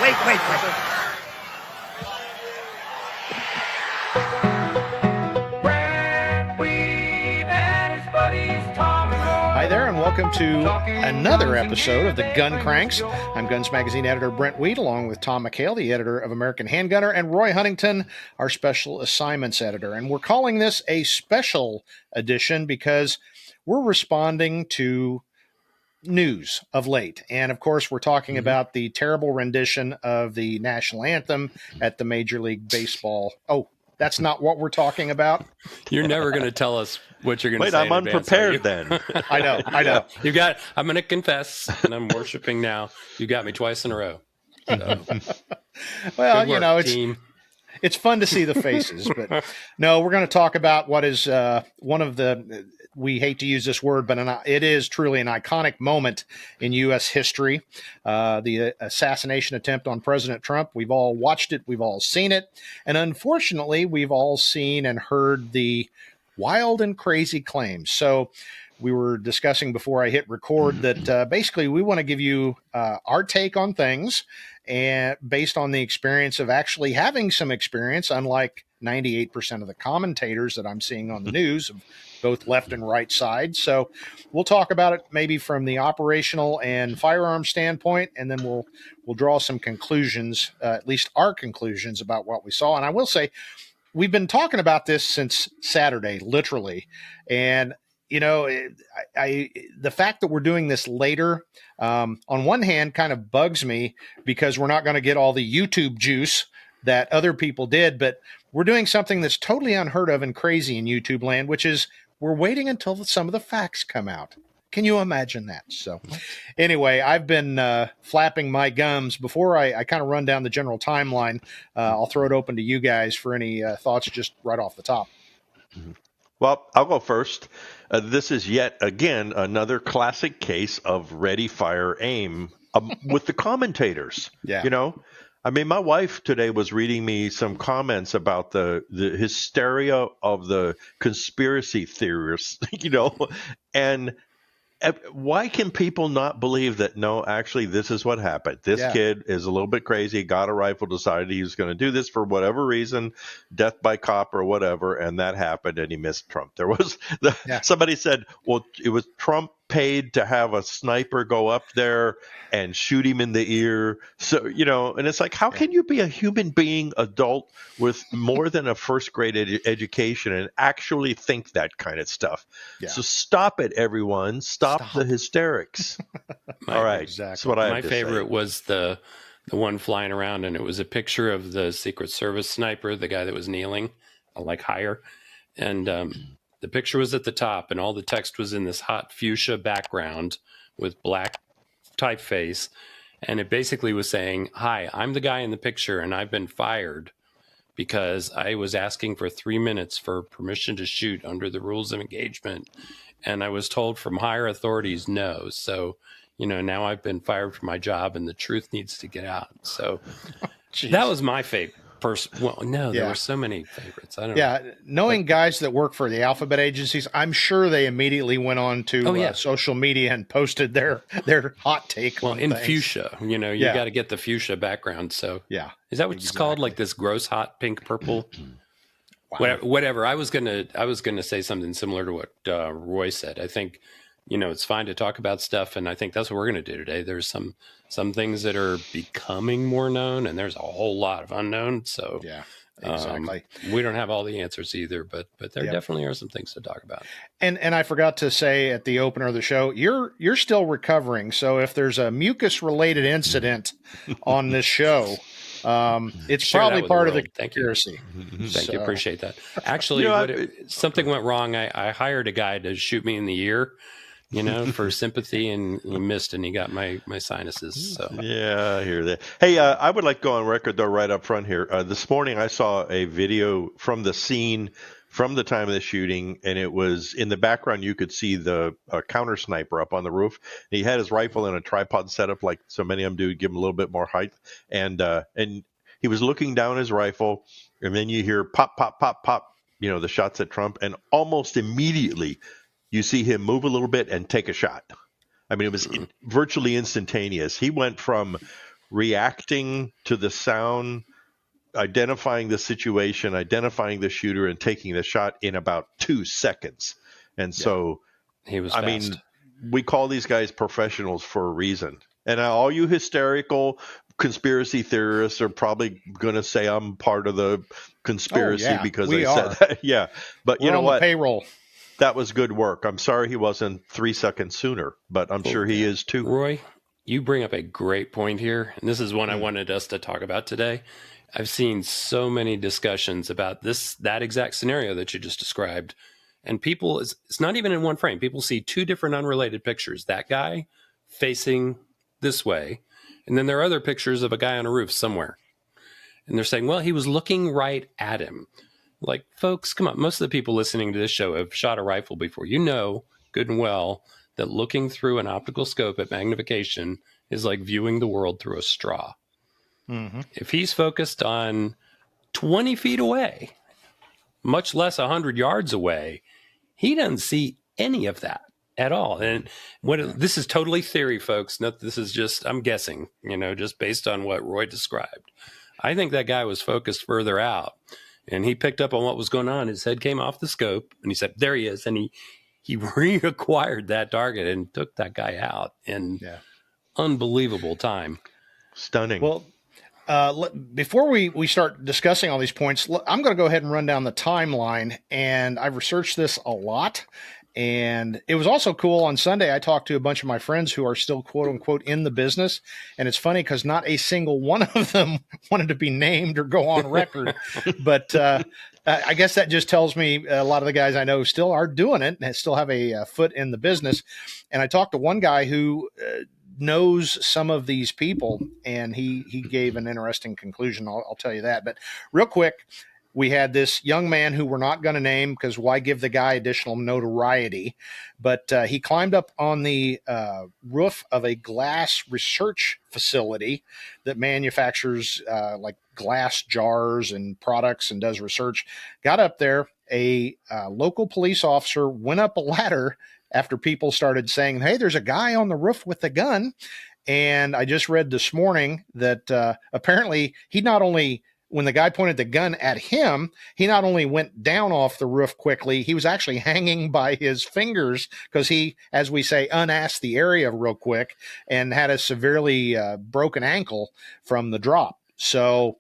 Hi there, and welcome to another episode of the Gun Cranks. I'm Guns Magazine Editor Brent T, along with Tom McHale, the editor of American Handgunner, and Roy Huntington, our special assignments editor. And we're calling this a special edition because we're responding to news of late. And of course, we're talking about the terrible rendition of the national anthem at the Major League Baseball. Oh, that's not what we're talking about. You're never going to tell us what you're going to say. Wait, I'm unprepared then. I know. You got. I'm going to confess, and I'm worshiping now. You got me twice in a row. So. Well, Good work, it's team. It's fun to see the faces, but no, we're going to talk about what is one of the, we hate to use this word, but it is truly an iconic moment in U.S. history. The assassination attempt on President Trump. We've all watched it. We've all seen it. And unfortunately, we've all seen and heard the wild and crazy claims. So we were discussing before I hit record that basically we want to give you our take on things, and based on the experience of actually having some experience, unlike 98% of the commentators that I'm seeing on the news of both left and right sides. So we'll talk about it maybe from the operational and firearm standpoint, and then we'll draw some conclusions, at least our conclusions about what we saw. And I will say, we've been talking about this since Saturday, literally. And the fact that we're doing this later, on one hand, kind of bugs me because we're not going to get all the YouTube juice that other people did, but we're doing something that's totally unheard of and crazy in YouTube land, which is we're waiting until some of the facts come out. Can you imagine that? So anyway, I've been flapping my gums. Before I kind of run down the general timeline, I'll throw it open to you guys for any thoughts just right off the top. Well, I'll go first. This is yet again another classic case of ready, fire, aim with the commentators. Yeah. I mean, my wife today was reading me some comments about the hysteria of the conspiracy theorists, and why can people not believe that, no, actually, this is what happened? This kid is a little bit crazy, got a rifle, decided he was going to do this for whatever reason, death by cop or whatever, and that happened, and he missed Trump. There was somebody said, well, it was Trump paid to have a sniper go up there and shoot him in the ear. So, and it's like, how can you be a human being, adult, with more than a first grade education and actually think that kind of stuff? Yeah. So stop it, everyone. Stop the hysterics. All right. Exactly. That's what I have My to favorite say. was the one flying around, and it was a picture of the Secret Service sniper, the guy that was kneeling, like higher. And, the picture was at the top, and all the text was in this hot fuchsia background with black typeface. And it basically was saying, hi, I'm the guy in the picture, and I've been fired because I was asking for 3 minutes for permission to shoot under the rules of engagement. And I was told from higher authorities, no. So, now I've been fired from my job, and the truth needs to get out. So that was my favorite. There were so many favorites. I don't know. Yeah, knowing guys that work for the alphabet agencies, I'm sure they immediately went on to social media and posted their hot take. Well, on in things. Fuchsia, you got to get the fuchsia background. So yeah, is that what it's called? Like this gross hot pink purple? Wow. Whatever. I was gonna say something similar to what Roy said. I think it's fine to talk about stuff, and I think that's what we're going to do today. There's some things that are becoming more known, and there's a whole lot of unknown. So yeah, exactly. We don't have all the answers either, but there definitely are some things to talk about. And I forgot to say at the opener of the show, you're still recovering. So if there's a mucus related incident on this show, it's probably part of the conspiracy. Thank you. Appreciate that. Actually, something went wrong. I hired a guy to shoot me in the ear, for sympathy, and he missed, and he got my sinuses. So yeah, I hear that. Hey, I would like to go on record, though, right up front here. This morning I saw a video from the scene from the time of the shooting, and it was in the background. You could see the counter sniper up on the roof. He had his rifle in a tripod setup, like so many of them do, give him a little bit more height. And he was looking down his rifle, and then you hear pop, pop, pop, pop, the shots at Trump, and almost immediately you see him move a little bit and take a shot. I mean, it was virtually instantaneous. He went from reacting to the sound, identifying the situation, identifying the shooter, and taking the shot in about 2 seconds. And so, He was I fast. mean, we call these guys professionals for a reason. And all you hysterical conspiracy theorists are probably going to say I'm part of the conspiracy because I said that. Yeah. But We're you know on the what? payroll. That was good work. I'm sorry he wasn't 3 seconds sooner, but I'm sure he is too. Roy, you bring up a great point here, and this is one I wanted us to talk about today. I've seen so many discussions about that exact scenario that you just described, and people, it's not even in one frame. People see two different unrelated pictures. That guy facing this way, and then there are other pictures of a guy on a roof somewhere, and they're saying, well, he was looking right at him. Like, folks, come on. Most of the people listening to this show have shot a rifle before. You know good and well that looking through an optical scope at magnification is like viewing the world through a straw. Mm-hmm. If he's focused on 20 feet away, much less 100 yards away, he doesn't see any of that at all. And this is totally theory, folks. This is just, I'm guessing, just based on what Roy described. I think that guy was focused further out, and he picked up on what was going on. His head came off the scope, and he said, there he is. And he reacquired that target and took that guy out in unbelievable time. Stunning. Well, before we start discussing all these points, I'm going to go ahead and run down the timeline. And I've researched this a lot. And it was also cool on Sunday. I talked to a bunch of my friends who are still, quote unquote, in the business. And it's funny because not a single one of them wanted to be named or go on record. But I guess that just tells me a lot of the guys I know still are doing it and still have a foot in the business. And I talked to one guy who knows some of these people, and he gave an interesting conclusion. I'll tell you that. But real quick, we had this young man who we're not going to name because why give the guy additional notoriety? But he climbed up on the roof of a glass research facility that manufactures like glass jars and products and does research. Got up there. A local police officer went up a ladder after people started saying, hey, there's a guy on the roof with a gun. And I just read this morning that apparently he not only, when the guy pointed the gun at him, he not only went down off the roof quickly, he was actually hanging by his fingers because he, as we say, unasked the area real quick and had a severely broken ankle from the drop. So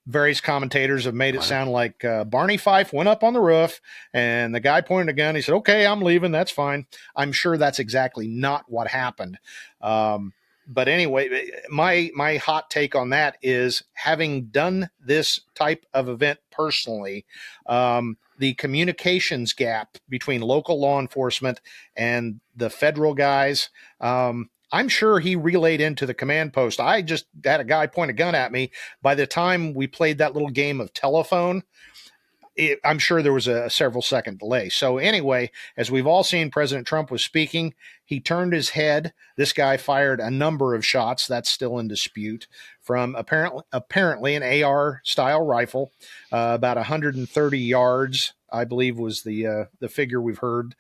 various commentators have made it sound like Barney Fife went up on the roof and the guy pointed a gun. He said, okay, I'm leaving. That's fine. I'm sure that's exactly not what happened. But anyway, my hot take on that is, having done this type of event personally, the communications gap between local law enforcement and the federal guys, I'm sure he relayed into the command post. I just had a guy point a gun at me. By the time we played that little game of telephone, I'm sure there was a several second delay. So anyway, as we've all seen, President Trump was speaking. He turned his head. This guy fired a number of shots. That's still in dispute, from apparently an AR style rifle, about 130 yards, I believe was the figure we've heard.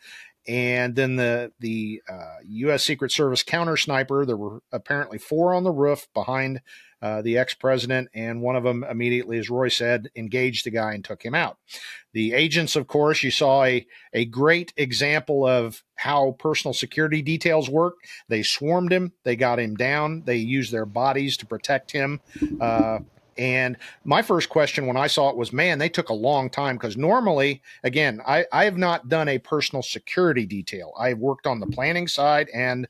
And then the U.S. Secret Service counter sniper. There were apparently 4 on the roof behind the ex-president, and one of them immediately, as Roy said, engaged the guy and took him out. The agents, of course, you saw a great example of how personal security details work. They swarmed him. They got him down. They used their bodies to protect him. And my first question when I saw it was, man, they took a long time, because normally, again, I have not done a personal security detail. I've worked on the planning side and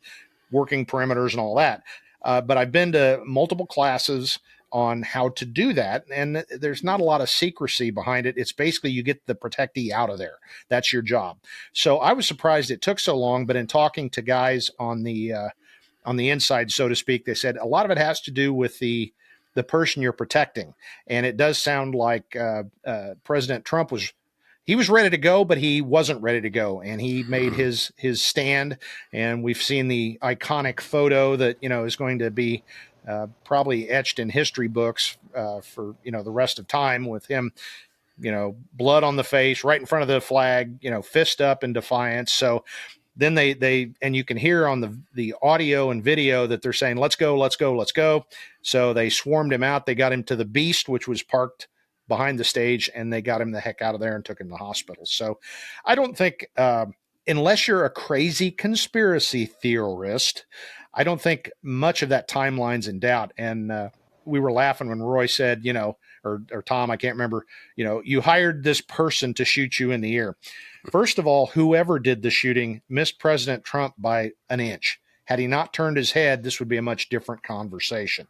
working perimeters and all that. But I've been to multiple classes on how to do that, and there's not a lot of secrecy behind it. It's basically you get the protectee out of there. That's your job. So I was surprised it took so long, but in talking to guys on the inside, so to speak, they said a lot of it has to do with the person you're protecting. And it does sound like President Trump was ready to go, but he wasn't ready to go. And he made his stand. And we've seen the iconic photo that, is going to be probably etched in history books for, the rest of time, with him, blood on the face, right in front of the flag, fist up in defiance. So then and you can hear on the audio and video that they're saying, let's go, let's go, let's go. So they swarmed him out. They got him to the Beast, which was parked behind the stage, and they got him the heck out of there and took him to the hospital. So I don't think, unless you're a crazy conspiracy theorist, I don't think much of that timeline's in doubt. And we were laughing when Roy said, or Tom, I can't remember, you hired this person to shoot you in the ear. First of all, whoever did the shooting missed President Trump by an inch. Had he not turned his head, this would be a much different conversation.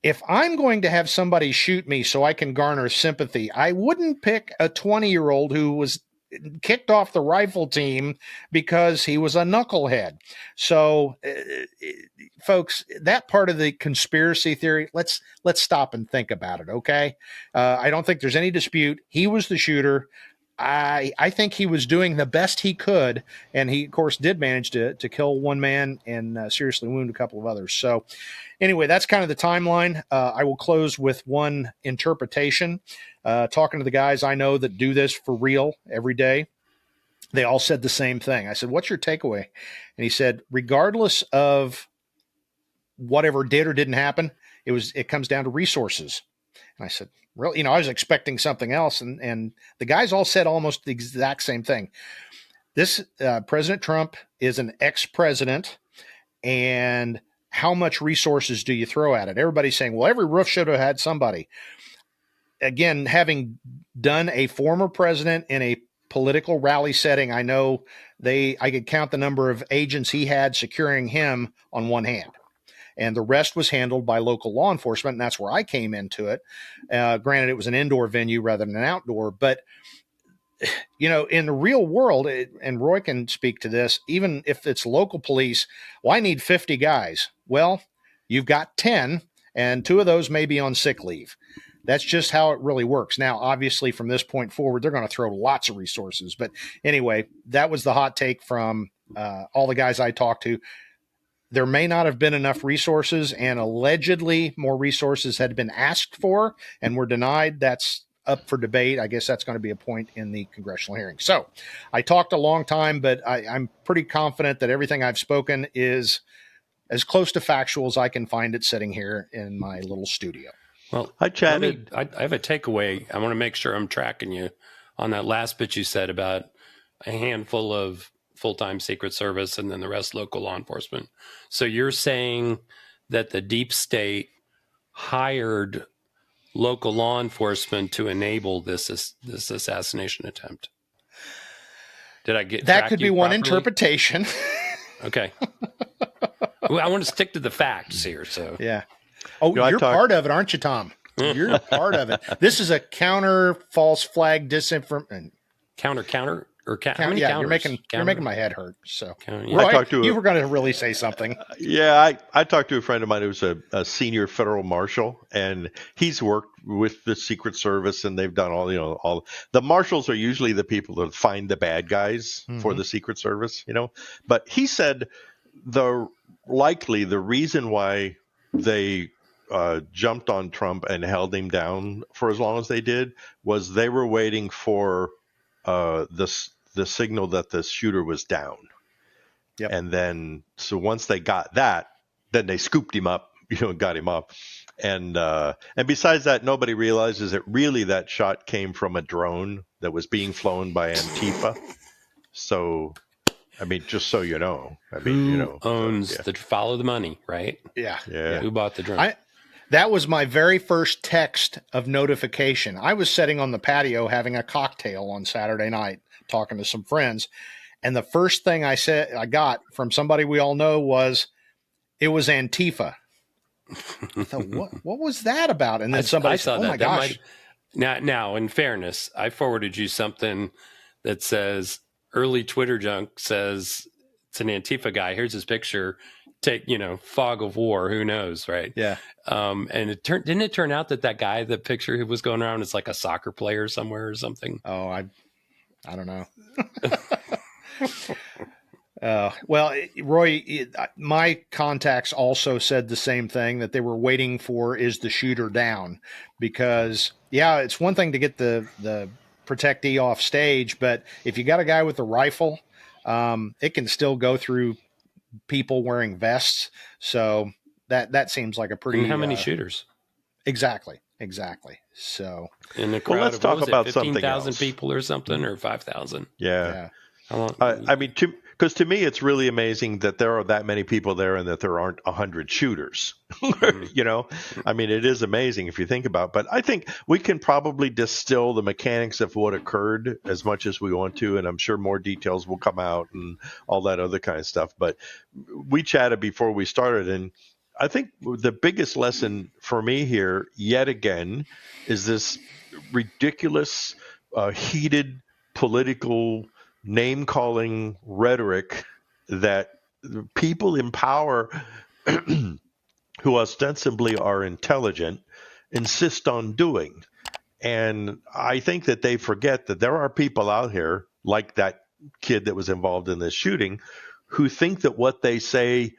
If I'm going to have somebody shoot me so I can garner sympathy, I wouldn't pick a 20-year-old who was kicked off the rifle team because he was a knucklehead. So, folks, that part of the conspiracy theory, let's stop and think about it, okay? I don't think there's any dispute. He was the shooter. I think he was doing the best he could, and he, of course, did manage to kill one man and seriously wound a couple of others. So, anyway, that's kind of the timeline. I will close with one interpretation. Talking to the guys I know that do this for real every day, they all said the same thing. I said, "What's your takeaway?" And he said, "Regardless of whatever did or didn't happen, it comes down to resources." And I said, "Really?" I was expecting something else, and the guys all said almost the exact same thing. This President Trump is an ex-president, and how much resources do you throw at it? Everybody's saying, well, every roof should have had somebody. Again, having done a former president in a political rally setting, I know I could count the number of agents he had securing him on one hand. And the rest was handled by local law enforcement, and that's where I came into it. Granted, it was an indoor venue rather than an outdoor, but in the real world, and Roy can speak to this, even if it's local police, well, I need 50 guys. Well, you've got 10, and 2 of those may be on sick leave. That's just how it really works. Now, obviously, from this point forward, they're going to throw lots of resources. But anyway, that was the hot take from all the guys I talked to. There may not have been enough resources, and allegedly more resources had been asked for and were denied. That's up for debate. I guess that's going to be a point in the congressional hearing. So I talked a long time, but I'm pretty confident that everything I've spoken is as close to factual as I can find it sitting here in my little studio. Well, I chatted. I have a takeaway. I want to make sure I'm tracking you on that last bit you said about a handful of full-time Secret Service and then the rest local law enforcement. So you're saying that the deep state hired local law enforcement to enable this assassination attempt. Did I get that? Could be one properly? Interpretation. Okay. Well, I want to stick to the facts here. So yeah. Oh, you're part of it, aren't you, Tom? You're part of it. This is a counter false flag disinformation. Counter or how many yeah, counters? You're making my head hurt. So, yeah. Roy, you were going to really say something. I talked to a friend of mine who's a senior federal marshal, and he's worked with the Secret Service, and they've done all the marshals are usually the people that find the bad guys for the Secret Service, But he said the reason why they jumped on Trump and held him down for as long as they did was they were waiting for the signal that the shooter was down. Yep. And then, so once they got that, then they scooped him up, got him up. And besides that, nobody realizes that really that shot came from a drone that was being flown by Antifa. So, I mean, just so you know, who owns the follow the money, right? Yeah. Who bought the drone? That was my very first text of notification. I was sitting on the patio having a cocktail on Saturday night, talking to some friends. And the first thing I got from somebody we all know was, it was Antifa. I thought, what was that about? And then somebody said, oh my gosh. Now, in fairness, I forwarded you something that says, early Twitter junk says it's an Antifa guy. Here's his picture. Take, fog of war. Who knows, right? Yeah. And didn't it turn out that guy, the picture who was going around, is like a soccer player somewhere or something? Oh, I don't know. Well, Roy, my contacts also said the same thing, that they were waiting for is the shooter down, because it's one thing to get the protectee off stage, but if you got a guy with a rifle, it can still go through people wearing vests. So that seems like a pretty. And how many shooters? Exactly. So In a Well, crowd let's of, what talk was it, about something 15,000 else. people or something, or 5,000? Yeah. How long? I mean, because to me, it's really amazing that there are that many people there and that there aren't 100 shooters. You know, I mean, it is amazing if you think about it. But I think we can probably distill the mechanics of what occurred as much as we want to. And I'm sure more details will come out and all that other kind of stuff. But we chatted before we started. And I think the biggest lesson for me here, yet again, is this ridiculous, heated political name calling rhetoric that people in power who ostensibly are intelligent insist on doing. And I think that they forget that there are people out here, like that kid that was involved in this shooting, who think that what they say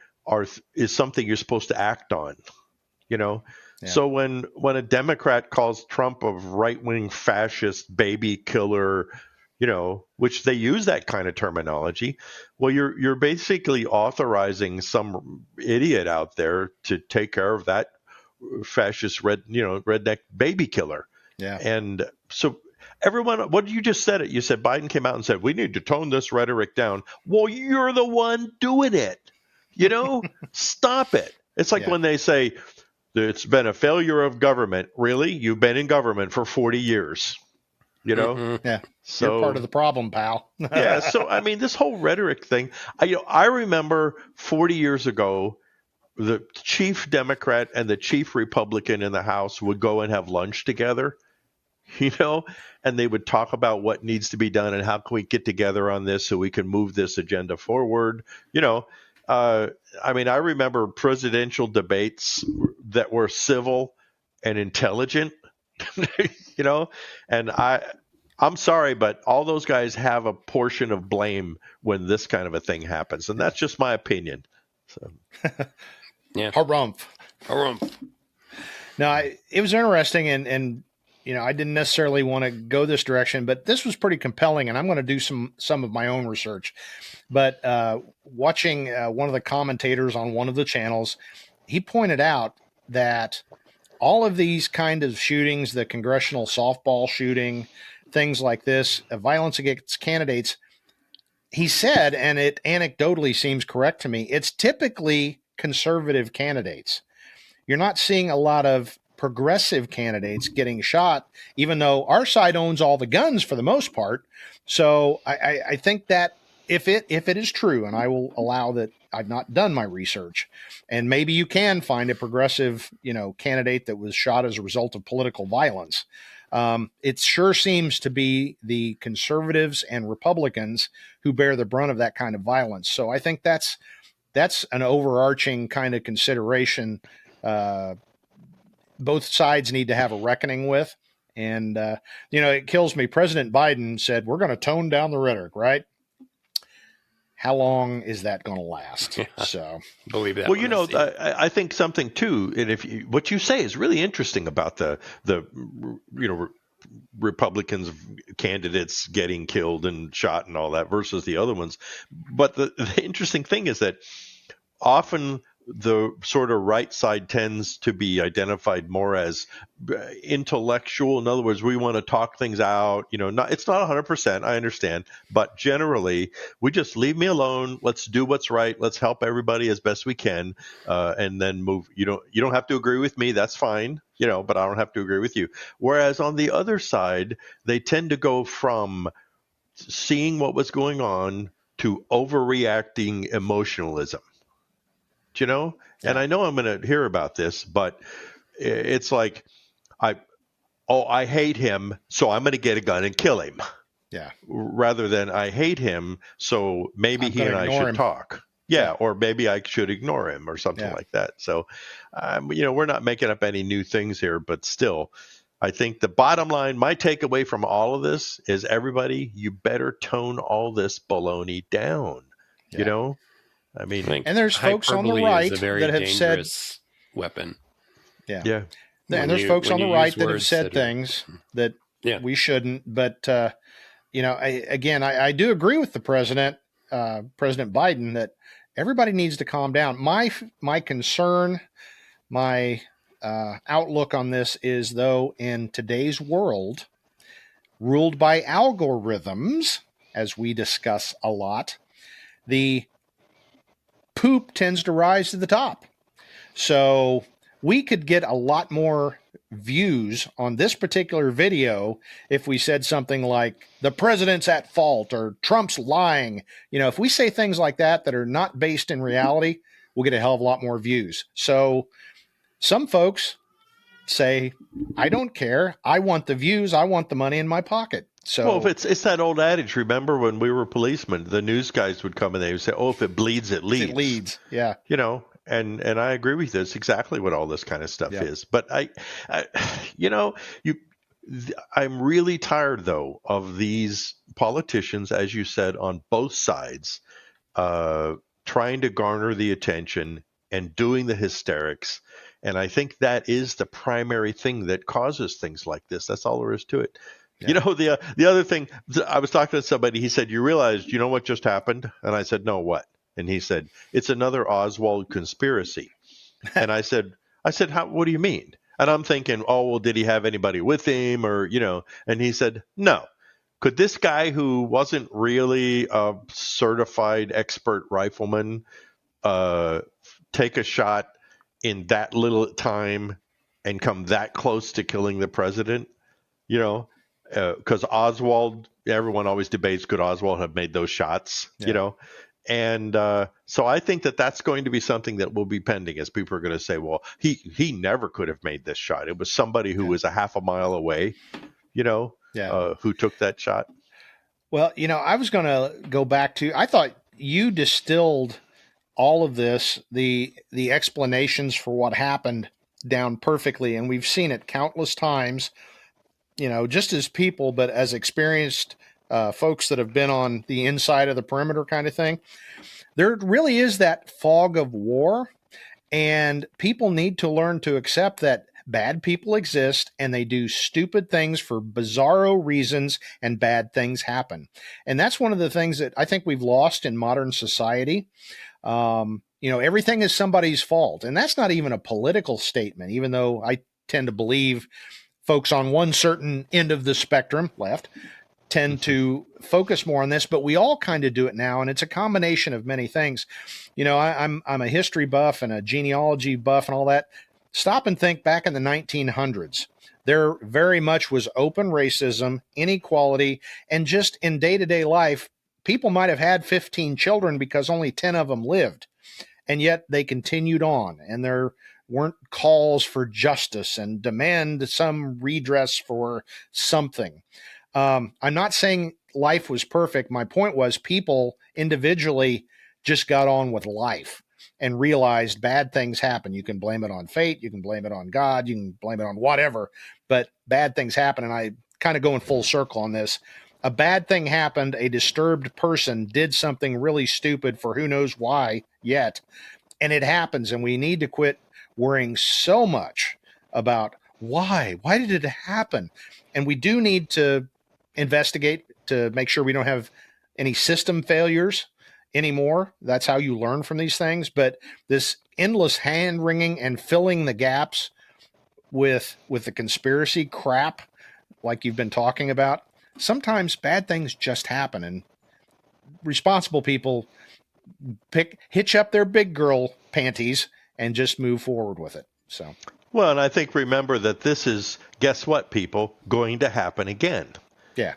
is something you're supposed to act on. You know, so when a Democrat calls Trump a right-wing fascist baby killer, you know, which they use that kind of terminology, well, you're basically authorizing some idiot out there to take care of that fascist redneck baby killer. Yeah. And so everyone, what you just said it. You said Biden came out and said we need to tone this rhetoric down. Well, you're the one doing it. You know, stop it. It's like when they say it's been a failure of government. Really? You've been in government for 40 years, you know? Yeah. So you're part of the problem, pal. yeah. So, I mean, this whole rhetoric thing, I remember 40 years ago, the chief Democrat and the chief Republican in the House would go and have lunch together, you know, and they would talk about what needs to be done and how can we get together on this so we can move this agenda forward, you know. I mean, I remember presidential debates that were civil and intelligent, you know, and I'm sorry, but all those guys have a portion of blame when this kind of a thing happens. And that's just my opinion. So. Yeah. Harumph. Harumph. No, it was interesting, and you know, I didn't necessarily want to go this direction, but this was pretty compelling, and I'm going to do some of my own research. But watching one of the commentators on one of the channels, he pointed out that all of these kind of shootings, the congressional softball shooting, things like this, violence against candidates, he said, and it anecdotally seems correct to me, it's typically conservative candidates. You're not seeing a lot of progressive candidates getting shot, even though our side owns all the guns for the most part. So I think that if it is true, and I will allow that I've not done my research, and maybe you can find a progressive, candidate that was shot as a result of political violence. It sure seems to be the conservatives and Republicans who bear the brunt of that kind of violence. So I think that's an overarching kind of consideration. Both sides need to have a reckoning with. And, it kills me. President Biden said, we're going to tone down the rhetoric, right? How long is that going to last? Yeah. So, believe that. Well, I think something too, and what you say is really interesting about the Republicans candidates getting killed and shot and all that versus the other ones. But the interesting thing is that often the sort of right side tends to be identified more as intellectual. In other words, we want to talk things out. It's not 100%. I understand, but generally, we just leave me alone. Let's do what's right. Let's help everybody as best we can, and then move. You don't have to agree with me. That's fine. But I don't have to agree with you. Whereas on the other side, they tend to go from seeing what was going on to overreacting emotionalism. Yeah. And I know I'm going to hear about this, but it's like, I hate him, so I'm going to get a gun and kill him. Yeah. Rather than I hate him, so maybe he and I should talk. Yeah. Or maybe I should ignore him or something like that. So, we're not making up any new things here, but still, I think the bottom line, my takeaway from all of this is everybody, you better tone all this baloney down, I mean, and there's folks on the right that have said weapon. Yeah. Yeah. And there's folks on the right that have said things that we shouldn't. But, I do agree with the president. President Biden that everybody needs to calm down. My concern, my outlook on this is, though, in today's world, ruled by algorithms, as we discuss a lot, the poop tends to rise to the top. So we could get a lot more views on this particular video if we said something like the president's at fault or Trump's lying. If we say things like that are not based in reality, we'll get a hell of a lot more views. So some folks say, I don't care. I want the views. I want the money in my pocket. So, well, if it's that old adage. Remember when we were policemen, the news guys would come and they would say, "Oh, if it bleeds, it leads." It leads, yeah. And I agree with you. It's exactly what all this kind of stuff is. But I'm really tired though of these politicians, as you said, on both sides, trying to garner the attention and doing the hysterics. And I think that is the primary thing that causes things like this. That's all there is to it. Yeah. The other thing, I was talking to somebody, he said, you realize, what just happened? And I said, no, what? And he said, it's another Oswald conspiracy. And I said, what do you mean? And I'm thinking, oh, well, did he have anybody with him or, and he said, no. Could this guy who wasn't really a certified expert rifleman take a shot in that little time and come that close to killing the president? Because Oswald, everyone always debates, could Oswald have made those shots, And so I think that's going to be something that will be pending, as people are going to say, well, he never could have made this shot. It was somebody who was a half a mile away, who took that shot. Well, I was going to go back to, I thought you distilled all of this, the explanations for what happened down perfectly. And we've seen it countless times, just as people, but as experienced folks that have been on the inside of the perimeter kind of thing. There really is that fog of war, and people need to learn to accept that bad people exist and they do stupid things for bizarro reasons, and bad things happen. And that's one of the things that I think we've lost in modern society. Everything is somebody's fault. And that's not even a political statement, even though I tend to believe folks on one certain end of the spectrum, left, tend to focus more on this, but we all kind of do it now. And it's a combination of many things. I'm a history buff and a genealogy buff and all that. Stop and think back in the 1900s. There very much was open racism, inequality, and just in day-to-day life, people might have had 15 children because only 10 of them lived. And yet they continued on, and there weren't calls for justice and demand some redress for something. I'm not saying life was perfect. My point was people individually just got on with life and realized bad things happen. You can blame it on fate. You can blame it on God. You can blame it on whatever, but bad things happen. And I kind of go in full circle on this. A bad thing happened. A disturbed person did something really stupid for who knows why yet. And it happens. And we need to quit worrying so much about why did it happen? And we do need to investigate to make sure we don't have any system failures anymore. That's how you learn from these things. But this endless hand wringing and filling the gaps with the conspiracy crap, like you've been talking about, sometimes bad things just happen, and responsible people hitch up their big girl panties and just move forward with it. So, well, and I think remember that this is, guess what, people, going to happen again. Yeah.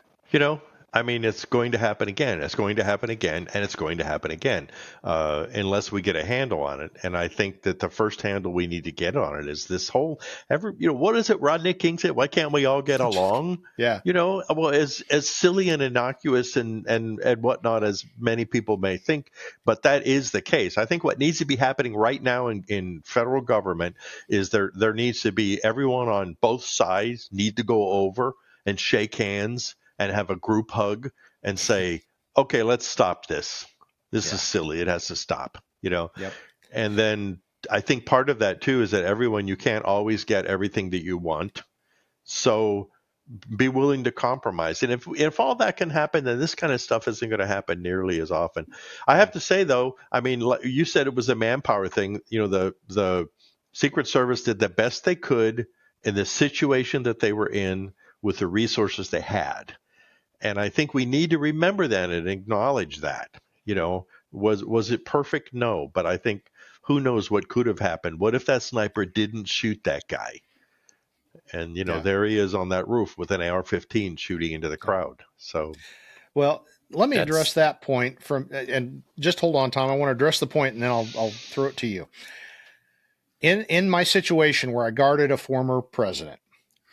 It's going to happen again. It's going to happen again, and it's going to happen again, unless we get a handle on it. And I think that the first handle we need to get on it is this whole what is it Rodney King said? Why can't we all get along? Yeah. Well, as silly and innocuous and whatnot as many people may think, but that is the case. I think what needs to be happening right now in federal government is there needs to be everyone on both sides need to go over and shake hands and have a group hug and say, okay, let's stop this. This is silly. It has to stop, Yep. And then I think part of that too is that you can't always get everything that you want. So be willing to compromise. And if all that can happen, then this kind of stuff isn't going to happen nearly as often. I have to say, though, I mean, you said it was a manpower thing. The Secret Service did the best they could in the situation that they were in with the resources they had. And I think we need to remember that and acknowledge that. Was it perfect? No. But I think who knows what could have happened. What if that sniper didn't shoot that guy? And, there he is on that roof with an AR-15 shooting into the crowd. So, well, let me address that point and just hold on, Tom. I want to address the point and then I'll throw it to you. In my situation where I guarded a former president,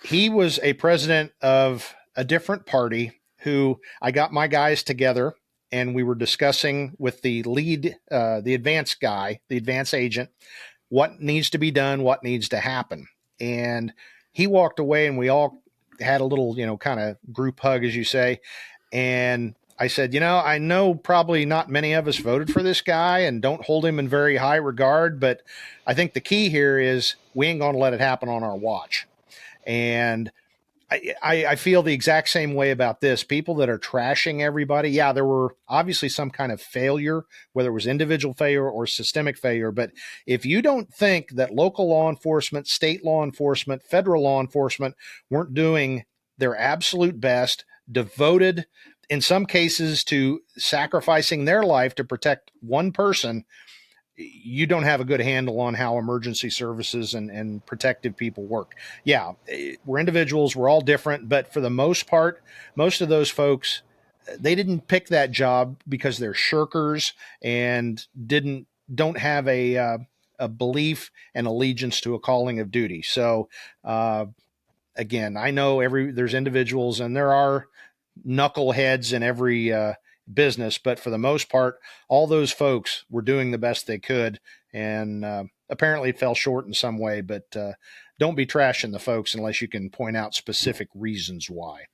he was a president of a different party who I got my guys together and we were discussing with the lead, the advance guy, the advance agent, what needs to be done, what needs to happen. And he walked away and we all had a little, kind of group hug, as you say. And I said, I know probably not many of us voted for this guy and don't hold him in very high regard, but I think the key here is we ain't going to let it happen on our watch. And I feel the exact same way about this. People that are trashing everybody. Yeah, there were obviously some kind of failure, whether it was individual failure or systemic failure. But if you don't think that local law enforcement, state law enforcement, federal law enforcement weren't doing their absolute best, devoted in some cases to sacrificing their life to protect one person, you don't have a good handle on how emergency services and protective people work. Yeah, we're individuals. We're all different. But for the most part, most of those folks, they didn't pick that job because they're shirkers and don't have a belief and allegiance to a calling of duty. So, again, I know there's individuals and there are knuckleheads in every business, but for the most part, all those folks were doing the best they could, and apparently it fell short in some way. But don't be trashing the folks unless you can point out specific reasons why.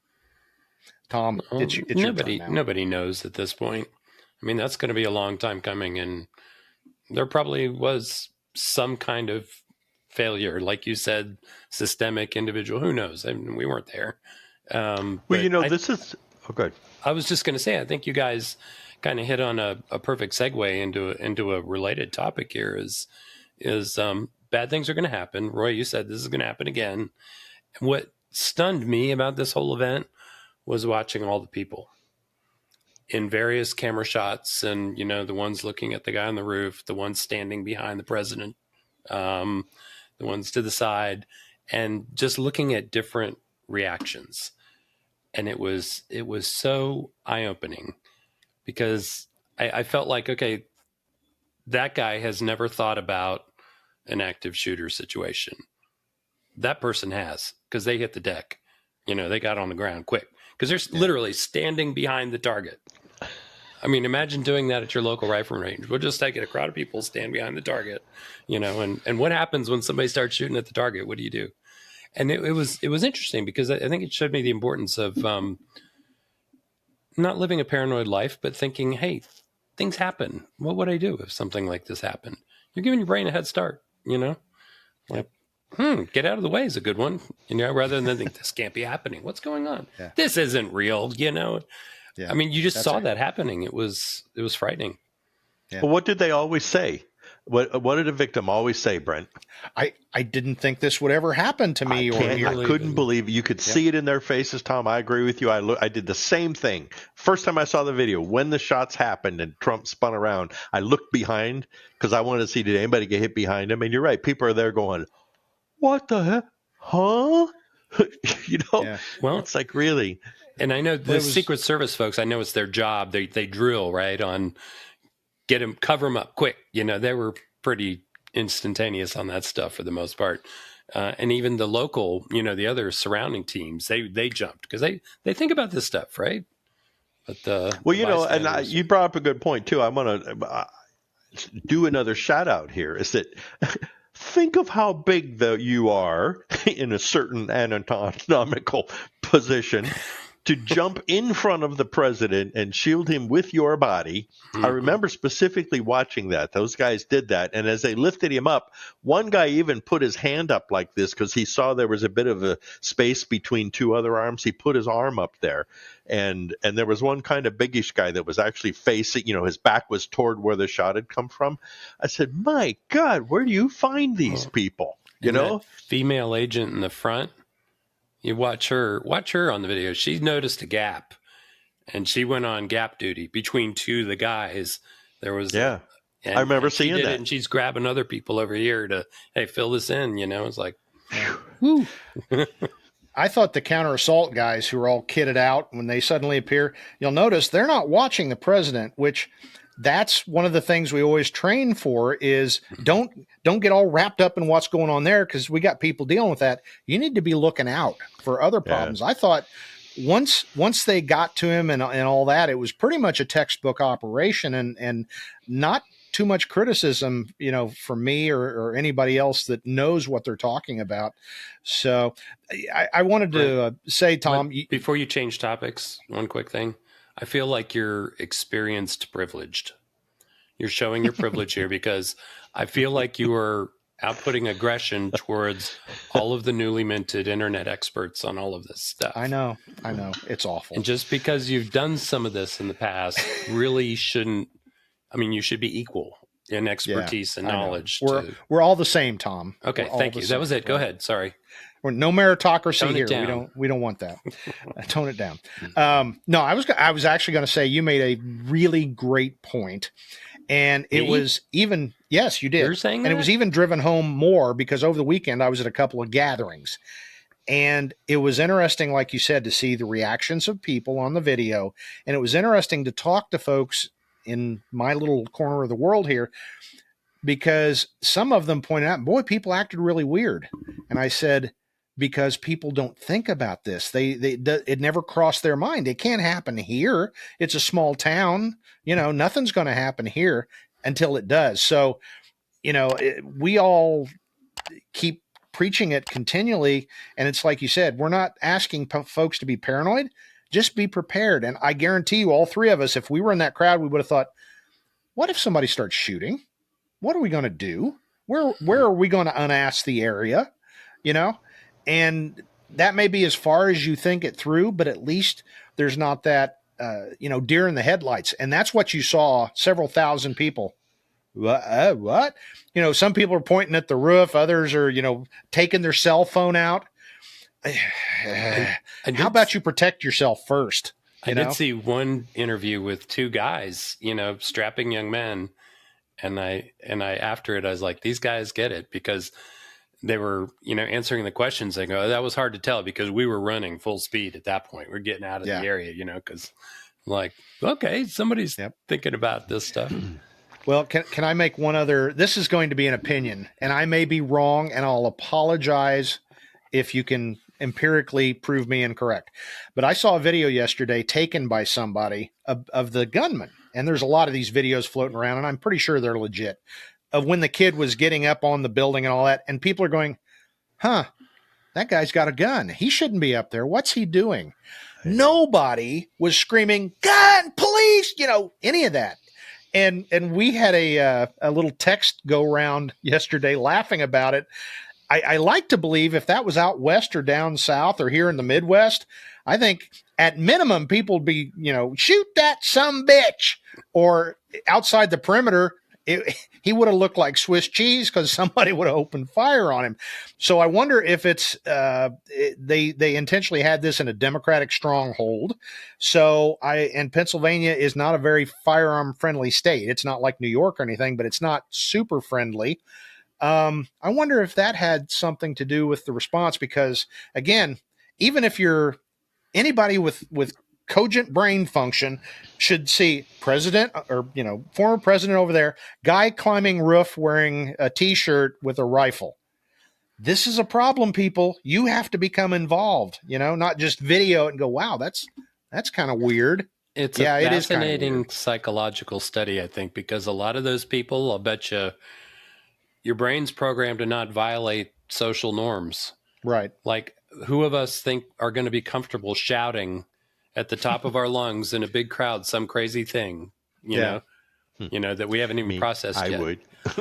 Tom, it's your turn now. Nobody knows at this point. I mean, that's going to be a long time coming, and there probably was some kind of failure, like you said, systemic, individual. Who knows? I mean, we weren't there. This is good. I was just going to say, I think you guys kind of hit on a perfect segue into a related topic here. Is bad things are going to happen. Roy, you said this is going to happen again. And what stunned me about this whole event was watching all the people in various camera shots, and the ones looking at the guy on the roof, the ones standing behind the president, the ones to the side, and just looking at different reactions. And it was so eye-opening because I felt like, okay, that guy has never thought about an active shooter situation. That person has, because they hit the deck. They got on the ground quick because they're literally standing behind the target. I mean, imagine doing that at your local rifle range. We'll just take it, a crowd of people stand behind the target, and what happens when somebody starts shooting at the target? What do you do? And it was interesting because I think it showed me the importance of not living a paranoid life, but thinking, hey, things happen. What would I do if something like this happened? You're giving your brain a head start, like, get out of the way is a good one, rather than think this can't be happening. What's going on? Yeah. This isn't real, Yeah. I mean, you just saw that happening. It was frightening. Yeah. Well, what did they always say? What did a victim always say, Brent? I didn't think this would ever happen to me. I couldn't believe it. You could see it in their faces, Tom. I agree with you. I did the same thing. First time I saw the video, when the shots happened and Trump spun around, I looked behind because I wanted to see, did anybody get hit behind him? And you're right. People are there going, what the heck? Huh? Yeah. Well, it's like, really? And I know the Secret Service folks, I know it's their job. They drill, right, on get them, cover them up quick. They were pretty instantaneous on that stuff for the most part. And even the local, the other surrounding teams, they jumped because they think about this stuff, right? But you brought up a good point too. I'm going to do another shout out here. Is that think of how big you are in a certain anatomical position, to jump in front of the president and shield him with your body. I remember specifically watching that. Those guys did that. And as they lifted him up, one guy even put his hand up like this because he saw there was a bit of a space between two other arms. He put his arm up there. And there was one kind of biggish guy that was actually facing, his back was toward where the shot had come from. I said, my God, where do you find these people? That female agent in the front, you watch her on the video. She noticed a gap, and she went on gap duty between two of the guys. There was, I remember seeing that. And she's grabbing other people over here to, hey, fill this in. It's like, whew. I thought the counter assault guys who were all kitted out when they suddenly appear, you'll notice they're not watching the president, which that's one of the things we always train for is don't get all wrapped up in what's going on there because we got people dealing with that. You need to be looking out for other problems. I thought once they got to him and all that, it was pretty much a textbook operation and not too much criticism, from me or anybody else that knows what they're talking about. So I wanted to say, Tom, before you change topics, one quick thing. I feel like you're experienced privileged. You're showing your privilege here because I feel like you are outputting aggression towards all of the newly minted internet experts on all of this stuff. I know. It's awful. And just because you've done some of this in the past really shouldn't, you should be equal in expertise and knowledge. We're all the same, Tom. Okay, thank you. That was it. Go ahead. Sorry. We're no meritocracy here. We don't want that. Tone it down. No, I was actually going to say you made a really great point, and it was even yes, you did. You're saying and it was even driven home more because over the weekend I was at a couple of gatherings, and it was interesting, like you said, to see the reactions of people on the video, and it was interesting to talk to folks in my little corner of the world here. Because some of them pointed out, boy, people acted really weird. And I said, because people don't think about this. It never crossed their mind. It can't happen here. It's a small town. Nothing's going to happen here until it does. So, we all keep preaching it continually. And it's like you said, we're not asking folks to be paranoid. Just be prepared. And I guarantee you, all three of us, if we were in that crowd, we would have thought, what if somebody starts shooting? What are we going to do? Where are we going to unass the area? And that may be as far as you think it through, but at least there's not that, deer in the headlights. And that's what you saw, several thousand people. What? Some people are pointing at the roof. Others are, taking their cell phone out. How about you protect yourself first? I did see one interview with two guys, strapping young men. And I after it, I was like, these guys get it because they were, answering the questions. They go, that was hard to tell because we were running full speed at that point. We're getting out of the area, because like, okay, somebody's thinking about this stuff. Well, can I make one other? This is going to be an opinion, and I may be wrong, and I'll apologize if you can empirically prove me incorrect. But I saw a video yesterday taken by somebody of the gunman. And there's a lot of these videos floating around, and I'm pretty sure they're legit, of when the kid was getting up on the building and all that. And people are going, that guy's got a gun. He shouldn't be up there. What's he doing? Nobody was screaming, gun, police, any of that. And we had a little text go around yesterday laughing about it. I like to believe if that was out west or down south or here in the Midwest, I think at minimum people would be, shoot that sumbitch, or outside the perimeter, he would have looked like Swiss cheese because somebody would have opened fire on him. So I wonder if it's they intentionally had this in a Democratic stronghold. So and Pennsylvania is not a very firearm friendly state. It's not like New York or anything, but it's not super friendly. I wonder if that had something to do with the response, because again, even if you're anybody with cogent brain function should see president or, former president over there, guy climbing roof wearing a t-shirt with a rifle. This is a problem, people. You have to become involved, not just video it and go, wow, that's kind of weird. It's a fascinating psychological study, I think, because a lot of those people, I'll bet you, your brain's programmed to not violate social norms. Right. Like, who of us think are going to be comfortable shouting at the top of our lungs in a big crowd some crazy thing, Yeah. that we haven't even processed yet. I would.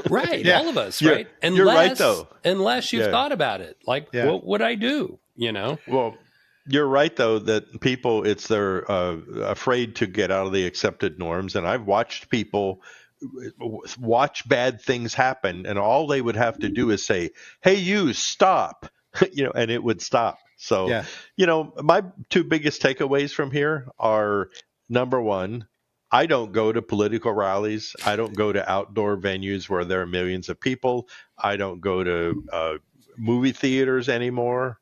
Right. Yeah. All of us, You're- right? you're right, though. Unless you've Yeah. thought about it. Like, Yeah. what would I do? Well, you're right, though, that people, they're afraid to get out of the accepted norms. And I've watched people watch bad things happen, and all they would have to do is say, "Hey, you stop," and it would stop. So, Yeah. my two biggest takeaways from here are, number one, I don't go to political rallies. I don't go to outdoor venues where there are millions of people. I don't go to movie theaters anymore.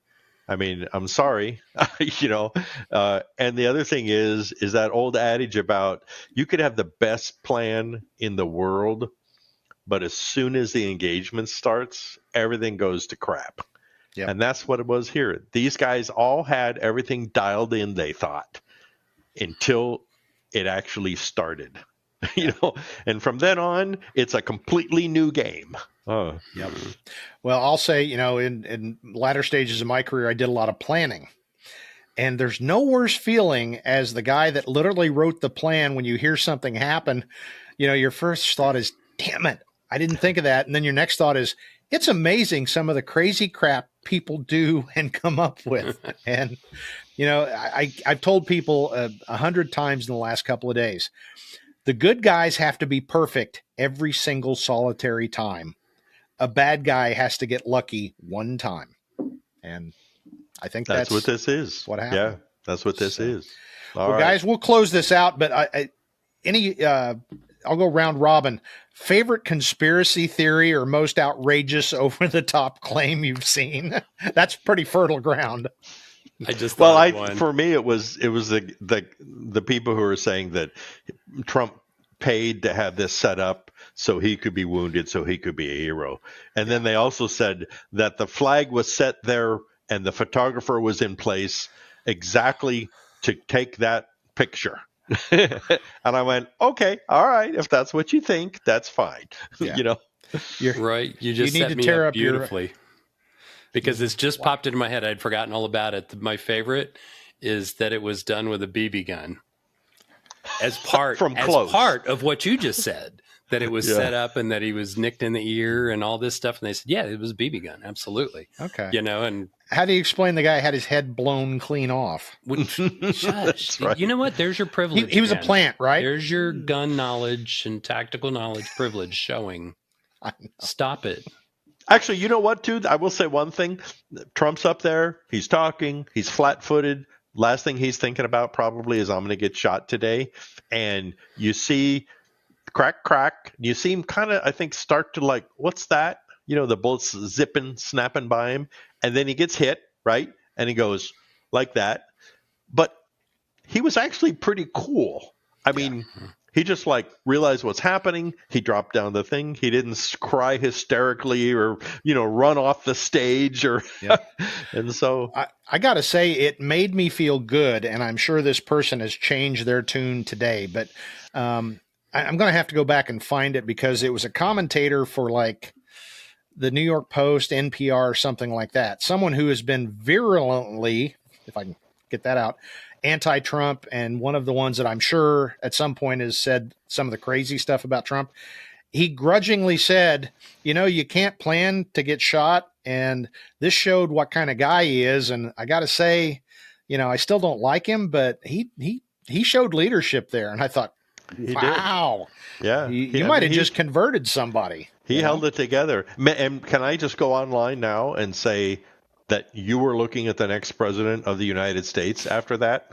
I mean, I'm sorry, and the other thing is that old adage about you could have the best plan in the world, but as soon as the engagement starts, everything goes to crap. Yep. And that's what it was here. These guys all had everything dialed in, they thought, until it actually started. And from then on, it's a completely new game. Oh, yep. Well, I'll say, in latter stages of my career, I did a lot of planning. And there's no worse feeling as the guy that literally wrote the plan when you hear something happen. Your first thought is, damn it, I didn't think of that. And then your next thought is, it's amazing some of the crazy crap people do and come up with. And, I've told people 100 times in the last couple of days, the good guys have to be perfect every single solitary time. A bad guy has to get lucky one time. And I think that's what this is. What happened. Yeah, that's what this is. All right. Guys, we'll close this out, but I'll go round robin. Favorite conspiracy theory or most outrageous over the top claim you've seen? That's pretty fertile ground. I just thought for me it was the people who are saying that Trump paid to have this set up so he could be wounded, so he could be a hero. And then they also said that the flag was set there and the photographer was in place exactly to take that picture. And I went, okay, all right, if that's what you think, that's fine. Yeah. You're right. You just set me up beautifully. Because it's just popped into my head. I'd forgotten all about it. My favorite is that it was done with a BB gun. As part of what you just said, that it was set up and that he was nicked in the ear and all this stuff. And they said, yeah, it was a BB gun. Absolutely. Okay. And how do you explain the guy had his head blown clean off? Shush. Right. You know what? There's your privilege. He was a plant, right? There's your gun knowledge and tactical knowledge privilege showing. Stop it. Actually, you know what, too? I will say one thing. Trump's up there. He's talking. He's flat-footed. Last thing he's thinking about probably is I'm going to get shot today. And you see crack, crack. You see him kind of, I think, start to like, what's that? The bullets zipping, snapping by him. And then he gets hit, right? And he goes like that. But he was actually pretty cool. I mean, he just realized what's happening. He dropped down the thing. He didn't cry hysterically or, run off the stage or, and so I got to say it made me feel good. And I'm sure this person has changed their tune today, but I'm going to have to go back and find it because it was a commentator for the New York Post, NPR, or something like that. Someone who has been virulently, if I can get that out, anti-Trump, and one of the ones that I'm sure at some point has said some of the crazy stuff about Trump. He grudgingly said, you can't plan to get shot, and this showed what kind of guy he is. And I got to say, I still don't like him, but he showed leadership there. And I thought, wow. Yeah. You might have just converted somebody. He held it together. And can I just go online now and say that you were looking at the next president of the United States after that?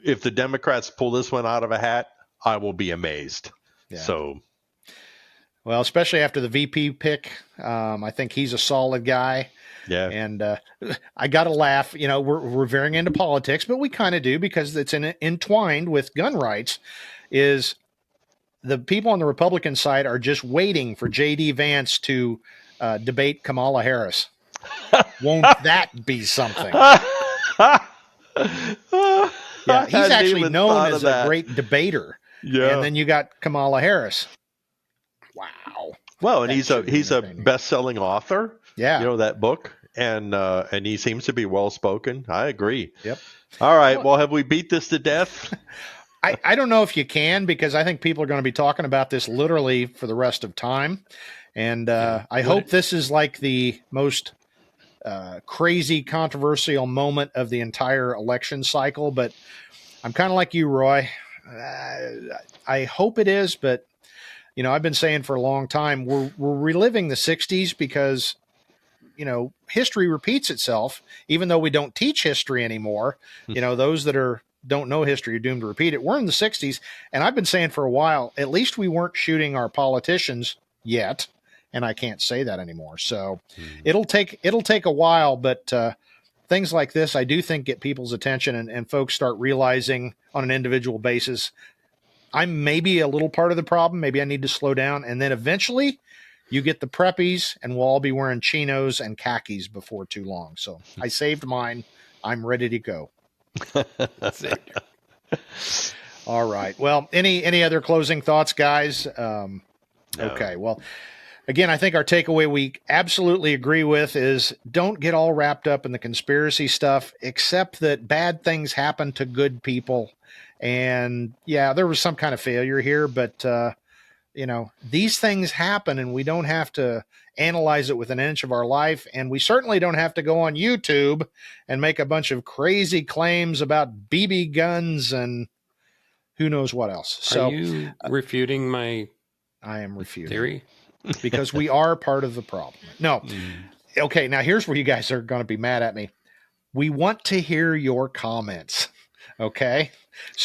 If the Democrats pull this one out of a hat, I will be amazed. Yeah. So, well, especially after the VP pick, I think he's a solid guy. Yeah. And I got to laugh. We're veering into politics, but we kind of do because it's entwined with gun rights. Is the people on the Republican side are just waiting for J.D. Vance to debate Kamala Harris. Won't that be something? Yeah, he's actually known as a great debater. Yeah. And then you got Kamala Harris. Wow. Well, and he's a best-selling author. Yeah. That book. and he seems to be well spoken. I agree. Yep. All right. Well, have we beat this to death? I don't know if you can, because I think people are going to be talking about this literally for the rest of time. And I hope this is like the most crazy, controversial moment of the entire election cycle. But I'm kind of like you, Roy. I hope it is, but I've been saying for a long time, we're reliving the 60s because, history repeats itself, even though we don't teach history anymore. Those that don't know history are doomed to repeat it. We're in the 60s, and I've been saying for a while, at least we weren't shooting our politicians yet, and I can't say that anymore. So it'll take a while, but things like this, I do think, get people's attention, and folks start realizing on an individual basis, I'm maybe a little part of the problem. Maybe I need to slow down. And then eventually you get the preppies, and we'll all be wearing chinos and khakis before too long. So I saved mine. I'm ready to go. All right. Well, any other closing thoughts, guys? No. Okay. Well, again, I think our takeaway we absolutely agree with is don't get all wrapped up in the conspiracy stuff, except that bad things happen to good people. And yeah, there was some kind of failure here, but these things happen, and we don't have to analyze it with an inch of our life. And we certainly don't have to go on YouTube and make a bunch of crazy claims about BB guns and who knows what else. So are you refuting my I am refuting theory? because we are part of the problem. No. Okay. Now here's where you guys are going to be mad at me. We want to hear your comments. Okay.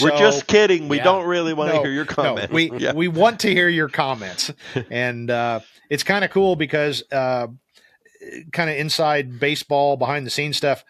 We're just kidding. We don't really want to hear your comments. No, we want to hear your comments. And it's kind of cool because kind of inside baseball, behind the scenes stuff,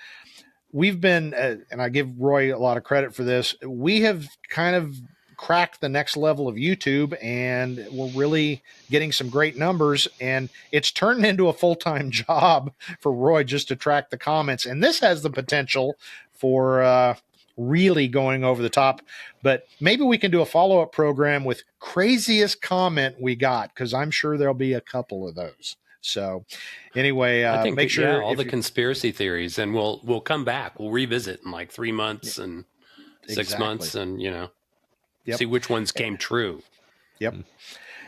we've been, and I give Roy a lot of credit for this, we have kind of cracked the next level of YouTube, and we're really getting some great numbers, and it's turned into a full-time job for Roy just to track the comments. And this has the potential for really going over the top, but maybe we can do a follow-up program with craziest comment we got, because I'm sure there'll be a couple of those. So anyway, I think make sure all the conspiracy theories, and we'll come back. We'll revisit in like 3 months and 6 months, and see which ones came true. Yep.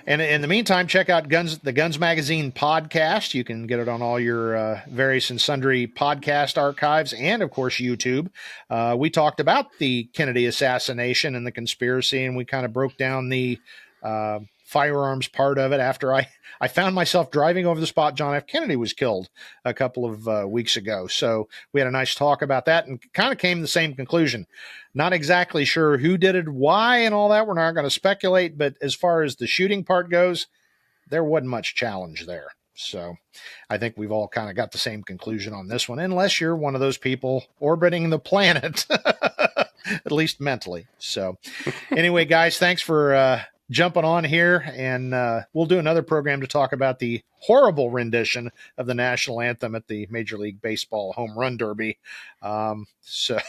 And in the meantime, check out the Guns Magazine podcast. You can get it on all your various and sundry podcast archives, and of course YouTube. We talked about the Kennedy assassination and the conspiracy, and we kind of broke down the firearms part of it after I found myself driving over the spot John F. Kennedy was killed a couple of weeks ago. So we had a nice talk about that, and kind of came to the same conclusion. Not exactly sure who did it, why, and all that. We're not going to speculate, but as far as the shooting part goes, there wasn't much challenge there. So I think we've all kind of got the same conclusion on this one, unless you're one of those people orbiting the planet, at least mentally. So anyway, guys, thanks for jumping on here, and we'll do another program to talk about the horrible rendition of the national anthem at the Major League Baseball Home Run Derby. So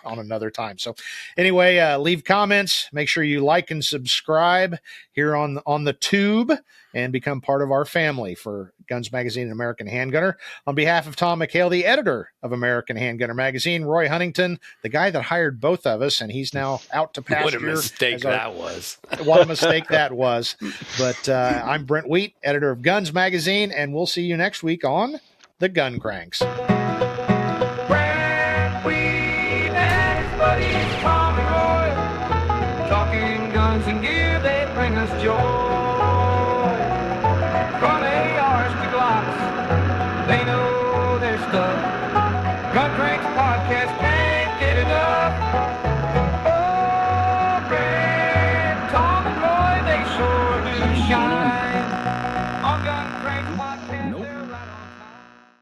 on another time. So anyway, leave comments, make sure you like and subscribe here on the tube, and become part of our family for Guns Magazine and American Handgunner. On behalf of Tom McHale, the editor of American Handgunner Magazine, Roy Huntington, the guy that hired both of us, and he's now out to pasture. What a mistake that was. What a mistake that was. But I'm Brent Wheat, editor of Guns Magazine, and we'll see you next week on The Gun Cranks.